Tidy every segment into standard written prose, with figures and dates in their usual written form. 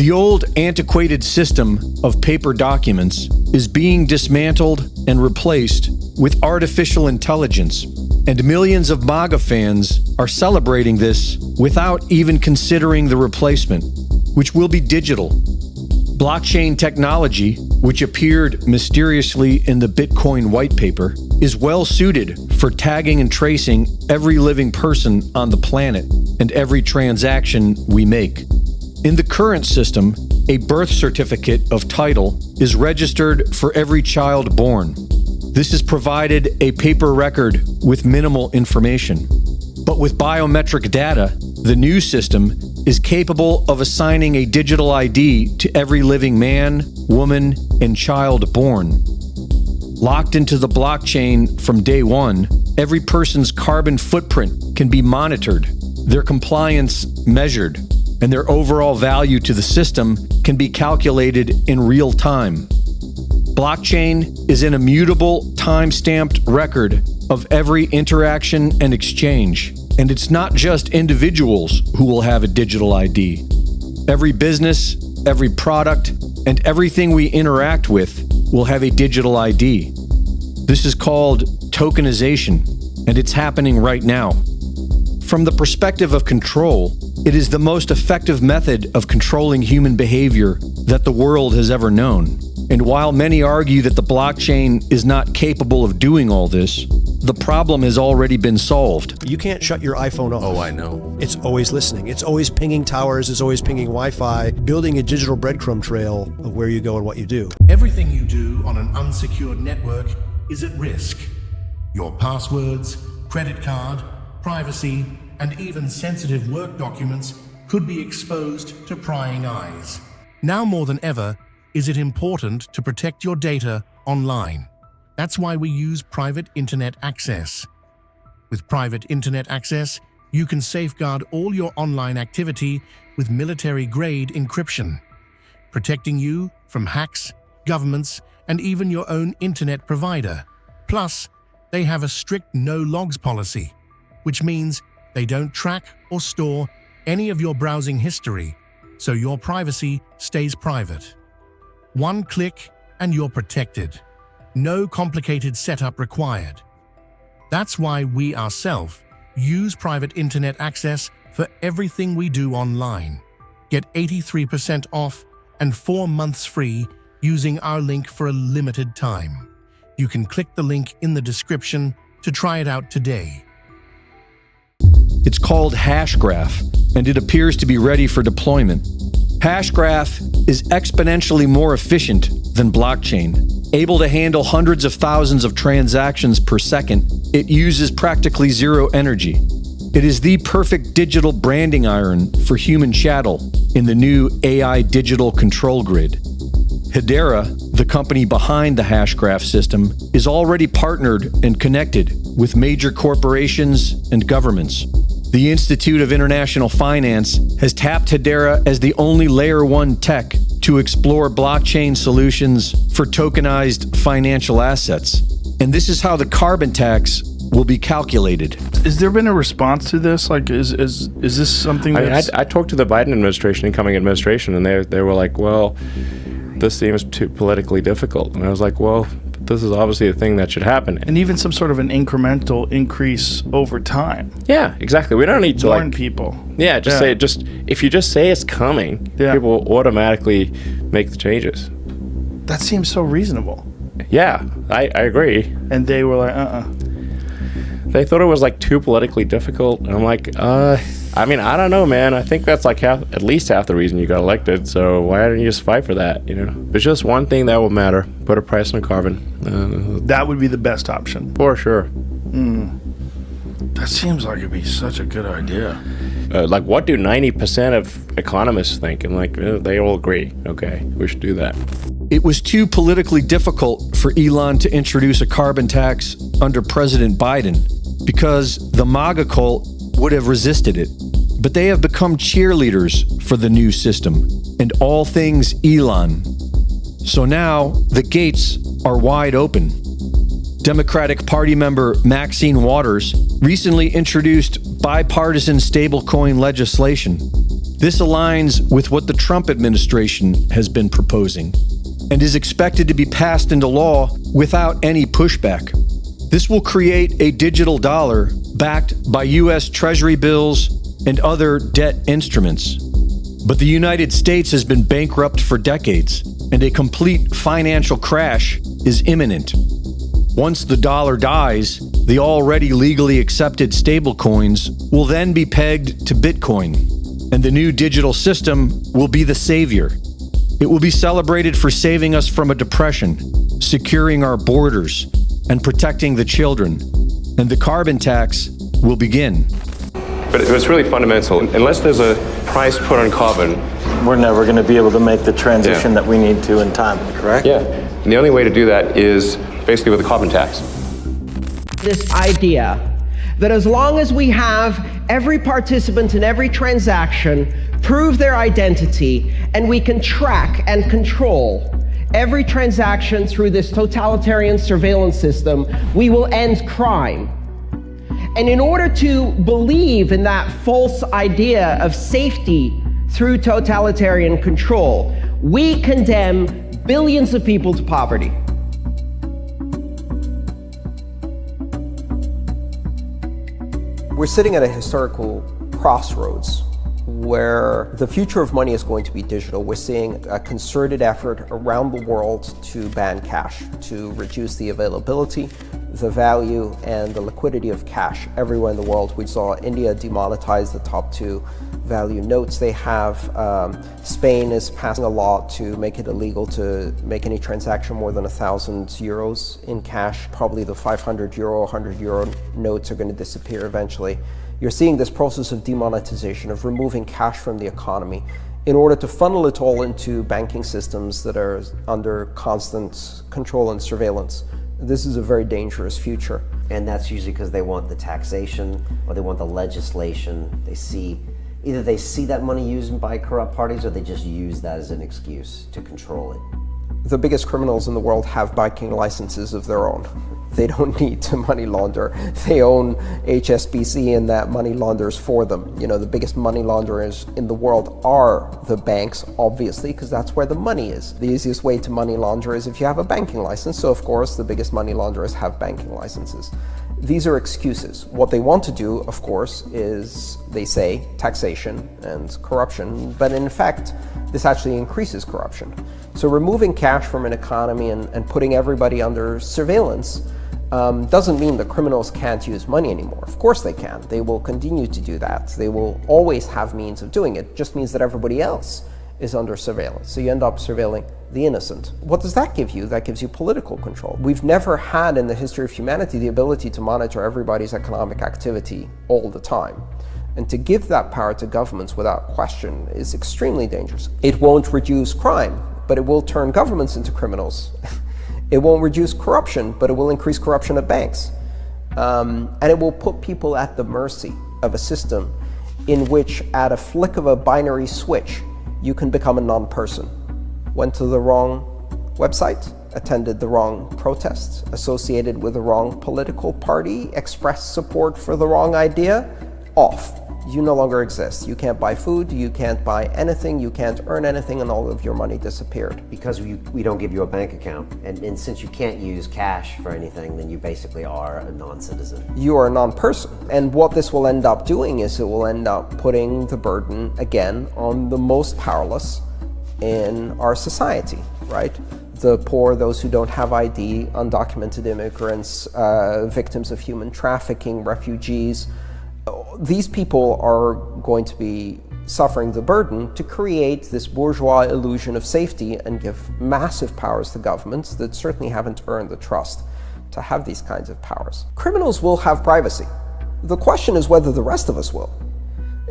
The old antiquated system of paper documents is being dismantled and replaced with artificial intelligence, and millions of MAGA fans are celebrating this without even considering the replacement, which will be digital. Blockchain technology, which appeared mysteriously in the Bitcoin white paper, is well suited for tagging and tracing every living person on the planet and every transaction we make. In the current system, a birth certificate of title is registered for every child born. This is provided a paper record with minimal information. But with biometric data, the new system is capable of assigning a digital ID to every living man, woman, and child born. Locked into the blockchain from day one, every person's carbon footprint can be monitored, their compliance measured, and their overall value to the system can be calculated in real time. Blockchain is an immutable, time-stamped record of every interaction and exchange. And it's not just individuals who will have a digital ID. Every business, every product, and everything we interact with will have a digital ID. This is called tokenization, and it's happening right now. From the perspective of control, it is the most effective method of controlling human behavior that the world has ever known. And while many argue that the blockchain is not capable of doing all this, the problem has already been solved. You can't shut your iPhone off. Oh, I know. It's always listening. It's always pinging towers. It's always pinging Wi-Fi, building a digital breadcrumb trail of where you go and what you do. Everything you do on an unsecured network is at risk. Your passwords, credit card, privacy, and even sensitive work documents could be exposed to prying eyes. Now more than ever, is it important to protect your data online. That's why we use private internet access. With private internet access, you can safeguard all your online activity with military-grade encryption, protecting you from hacks, governments, and even your own internet provider. Plus, they have a strict no-logs policy, which means they don't track or store any of your browsing history, so your privacy stays private. One click and you're protected. No complicated setup required. That's why we ourselves use private internet access for everything we do online. Get 83% off and 4 months free using our link for a limited time. You can click the link in the description to try it out today. It's called Hashgraph, and it appears to be ready for deployment. Hashgraph is exponentially more efficient than blockchain. Able to handle hundreds of thousands of transactions per second, it uses practically zero energy. It is the perfect digital branding iron for human chattel in the new AI digital control grid. Hedera, the company behind the Hashgraph system, is already partnered and connected with major corporations and governments. The Institute of International Finance has tapped Hedera as the only Layer 1 tech to explore blockchain solutions for tokenized financial assets. And this is how the carbon tax will be calculated. Has there been a response to this? Like, is this something that's... I talked to the Biden administration, incoming administration, and they were like, well, this seems too politically difficult. And I was like, well, this is obviously a thing that should happen. And even some sort of an incremental increase over time. Yeah, exactly. We don't need to warn people. Yeah, if you just say it's coming, people will automatically make the changes. That seems so reasonable. Yeah, I agree. And they were like, They thought it was like too politically difficult. And I'm like, I mean, I don't know, man. I think that's like at least half the reason you got elected. So why don't you just fight for that? You know, it's just one thing that will matter. Put a price on carbon. That would be the best option. For sure. That seems like it'd be such a good idea. Like, what do 90% of economists think? And like, they all agree. Okay, we should do that. It was too politically difficult for Elon to introduce a carbon tax under President Biden because the MAGA cult would have resisted it. But they have become cheerleaders for the new system and all things Elon. So now the gates are wide open. Democratic Party member Maxine Waters recently introduced bipartisan stablecoin legislation. This aligns with what the Trump administration has been proposing and is expected to be passed into law without any pushback. This will create a digital dollar backed by U.S. Treasury bills and other debt instruments. But the United States has been bankrupt for decades, and a complete financial crash is imminent. Once the dollar dies, the already legally accepted stablecoins will then be pegged to Bitcoin, and the new digital system will be the savior. It will be celebrated for saving us from a depression, securing our borders, and protecting the children. And the carbon tax will begin. But it's really fundamental. Unless there's a price put on carbon, we're never going to be able to make the transition that we need to in time, correct? yeah. And the only way to do that is basically with a carbon tax. This idea that as long as we have every participant in every transaction prove their identity and we can track and control every transaction through this totalitarian surveillance system, we will end crime. And in order to believe in that false idea of safety through totalitarian control, we condemn billions of people to poverty. We're sitting at a historical crossroads where the future of money is going to be digital. We're seeing a concerted effort around the world to ban cash, to reduce the availability, the value, and the liquidity of cash everywhere in the world. We saw India demonetize the top 2 value notes they have. Spain is passing a law to make it illegal to make any transaction more than 1,000 euros in cash. Probably the 500 euro, 100 euro notes are going to disappear eventually. You're seeing this process of demonetization, of removing cash from the economy in order to funnel it all into banking systems that are under constant control and surveillance. This is a very dangerous future. And that's usually because they want the taxation or they want the legislation. Either they see that money used by corrupt parties or they just use that as an excuse to control it. The biggest criminals in the world have banking licenses of their own. They don't need to money launder. They own HSBC and that money launders for them. You know, the biggest money launderers in the world are the banks, obviously, because that's where the money is. The easiest way to money launder is if you have a banking license. So of course, the biggest money launderers have banking licenses. These are excuses. What they want to do, of course, is, they say, taxation and corruption, but in fact, this actually increases corruption. So removing cash from an economy and putting everybody under surveillance doesn't mean that criminals can't use money anymore. Of course they can. They will continue to do that. They will always have means of doing it. It just means that everybody else is under surveillance. So you end up surveilling the innocent. What does that give you? That gives you political control. We've never had in the history of humanity the ability to monitor everybody's economic activity all the time. And to give that power to governments without question is extremely dangerous. It won't reduce crime, but it will turn governments into criminals. It won't reduce corruption, but it will increase corruption at banks. And it will put people at the mercy of a system in which, at a flick of a binary switch, you can become a non-person. Went to the wrong website, attended the wrong protests, associated with the wrong political party, expressed support for the wrong idea, off. You no longer exist. You can't buy food, you can't buy anything, you can't earn anything, and all of your money disappeared. Because we don't give you a bank account, and since you can't use cash for anything, then you basically are a non-citizen. You are a non-person. And what this will end up doing is it will end up putting the burden, again, on the most powerless in our society, right? The poor, those who don't have ID, undocumented immigrants, victims of human trafficking, refugees. These people are going to be suffering the burden to create this bourgeois illusion of safety and give massive powers to governments that certainly haven't earned the trust to have these kinds of powers. Criminals will have privacy. The question is whether the rest of us will.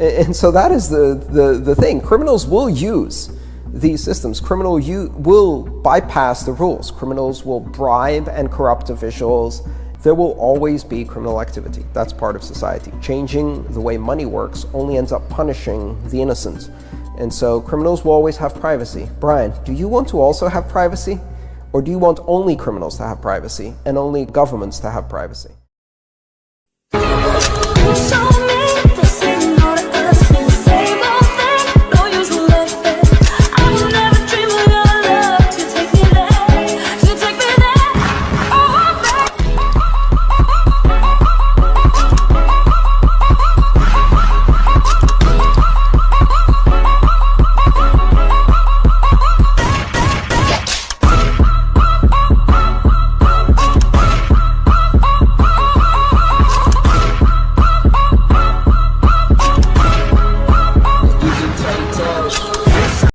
And so that is the thing. Criminals will use these systems. Criminals will bypass the rules. Criminals will bribe and corrupt officials. There will always be criminal activity. That's part of society. Changing the way money works only ends up punishing the innocent. And so criminals will always have privacy. Brian, do you want to also have privacy? Or do you want only criminals to have privacy and only governments to have privacy?